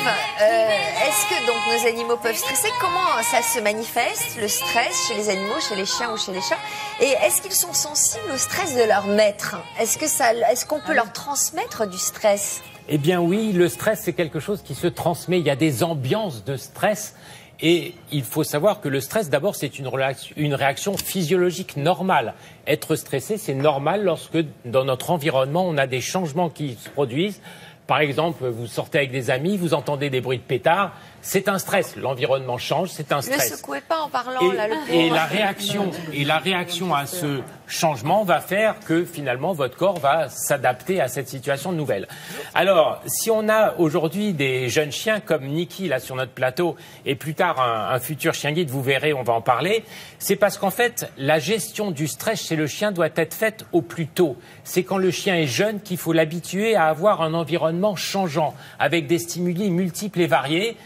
est-ce que donc nos animaux peuvent stresser? Comment ça se manifeste, le stress, chez les animaux, chez les chiens ou chez les chats? Et est-ce qu'ils sont sensibles au stress de leur maître? Est-ce qu'on peut leur transmettre du stress? Eh bien oui, le stress, c'est quelque chose qui se transmet. Il y a des ambiances de stress. Et il faut savoir que le stress, d'abord, c'est une réaction physiologique normale. Être stressé, c'est normal lorsque, dans notre environnement, on a des changements qui se produisent. Par exemple, vous sortez avec des amis, vous entendez des bruits de pétards. C'est un stress. L'environnement change, c'est un stress. Ne secouez pas en parlant, là, le pauvre. Et la réaction à ce changement va faire que, finalement, votre corps va s'adapter à cette situation nouvelle. Alors, si on a aujourd'hui des jeunes chiens comme Niki, là, sur notre plateau, et plus tard, un futur chien guide, vous verrez, on va en parler, c'est parce qu'en fait, la gestion du stress chez le chien doit être faite au plus tôt. C'est quand le chien est jeune qu'il faut l'habituer à avoir un environnement changeant, avec des stimuli multiples et variés.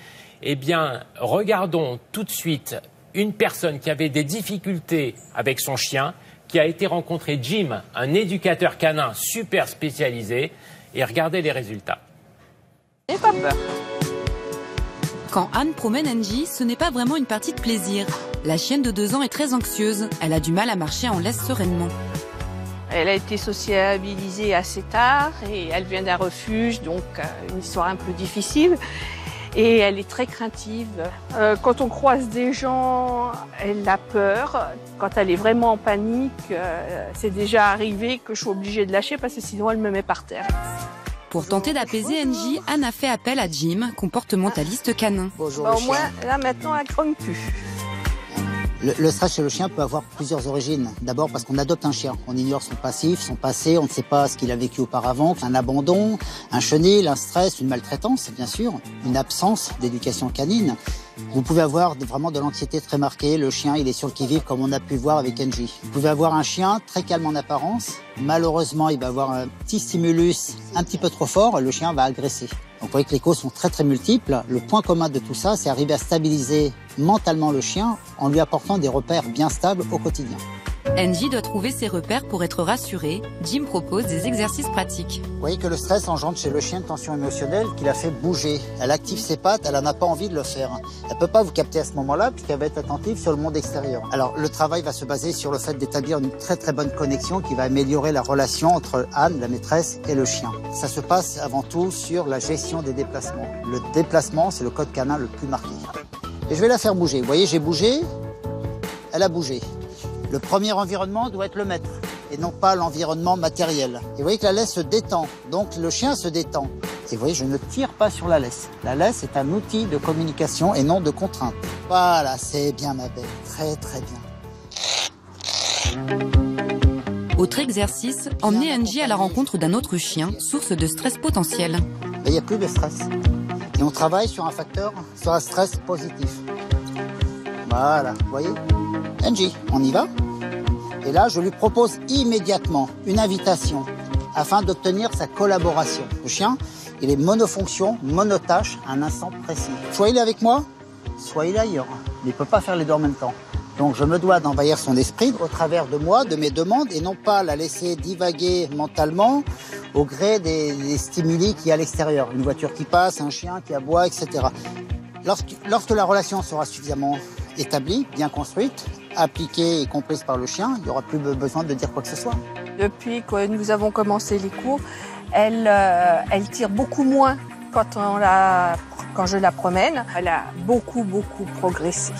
Eh bien, regardons tout de suite une personne qui avait des difficultés avec son chien, qui a été rencontrer Jim, un éducateur canin super spécialisé, et regardez les résultats. N'aie pas peur. Quand Anne promène Angie, ce n'est pas vraiment une partie de plaisir. La chienne de 2 ans est très anxieuse. Elle a du mal à marcher en laisse sereinement. Elle a été sociabilisée assez tard et elle vient d'un refuge, donc une histoire un peu difficile. Et elle est très craintive. Quand on croise des gens, elle a peur. Quand elle est vraiment en panique, c'est déjà arrivé que je suis obligée de lâcher parce que sinon elle me met par terre. Pour tenter d'apaiser Angie, Anne a fait appel à Jim, comportementaliste canin. Bonjour, Au moins, là maintenant, elle grogne plus. Le stress chez le chien peut avoir plusieurs origines. D'abord parce qu'on adopte un chien. On ignore son passif, son passé, on ne sait pas ce qu'il a vécu auparavant. Un abandon, un chenil, un stress, une maltraitance, bien sûr. Une absence d'éducation canine. Vous pouvez avoir vraiment de l'anxiété très marquée. Le chien, il est sur le qui-vive comme on a pu le voir avec Angie. Vous pouvez avoir un chien très calme en apparence. Malheureusement, il va avoir un petit stimulus un petit peu trop fort et le chien va agresser. Donc vous voyez que les causes sont très multiples. Le point commun de tout ça, c'est arriver à stabiliser mentalement le chien en lui apportant des repères bien stables au quotidien. Angie doit trouver ses repères pour être rassurée. Jim propose des exercices pratiques. Vous voyez que le stress engendre chez le chien une tension émotionnelle qui la fait bouger. Elle active ses pattes, elle n'a pas envie de le faire. Elle ne peut pas vous capter à ce moment-là puisqu'elle va être attentive sur le monde extérieur. Alors le travail va se baser sur le fait d'établir une très bonne connexion qui va améliorer la relation entre Anne, la maîtresse, et le chien. Ça se passe avant tout sur la gestion des déplacements. Le déplacement, c'est le code canin le plus marqué. Et je vais la faire bouger. Vous voyez, j'ai bougé, elle a bougé. Le premier environnement doit être le maître et non pas l'environnement matériel. Et vous voyez que la laisse se détend, donc le chien se détend. Et vous voyez, je ne tire pas sur la laisse. La laisse est un outil de communication et non de contrainte. Voilà, c'est bien ma belle, très bien. Autre exercice, emmener Angie à la rencontre d'un autre chien, source de stress potentiel. Il n'y a plus de stress. Et on travaille sur un facteur, sur un stress positif. Voilà, vous voyez? Angie, on y va? Et là, je lui propose immédiatement une invitation afin d'obtenir sa collaboration. Le chien, il est monofonction, monotâche, à un instant précis. Soit il est avec moi, soit il est ailleurs. Il ne peut pas faire les deux en même temps. Donc je me dois d'envahir son esprit au travers de moi, de mes demandes, et non pas la laisser divaguer mentalement au gré des stimuli qu'il y a à l'extérieur. Une voiture qui passe, un chien qui aboie, etc. Lorsque la relation sera suffisamment établie, bien construite, appliquée et comprise par le chien, il n'y aura plus besoin de dire quoi que ce soit. Depuis que nous avons commencé les cours, elle tire beaucoup moins quand je la promène. Elle a beaucoup progressé.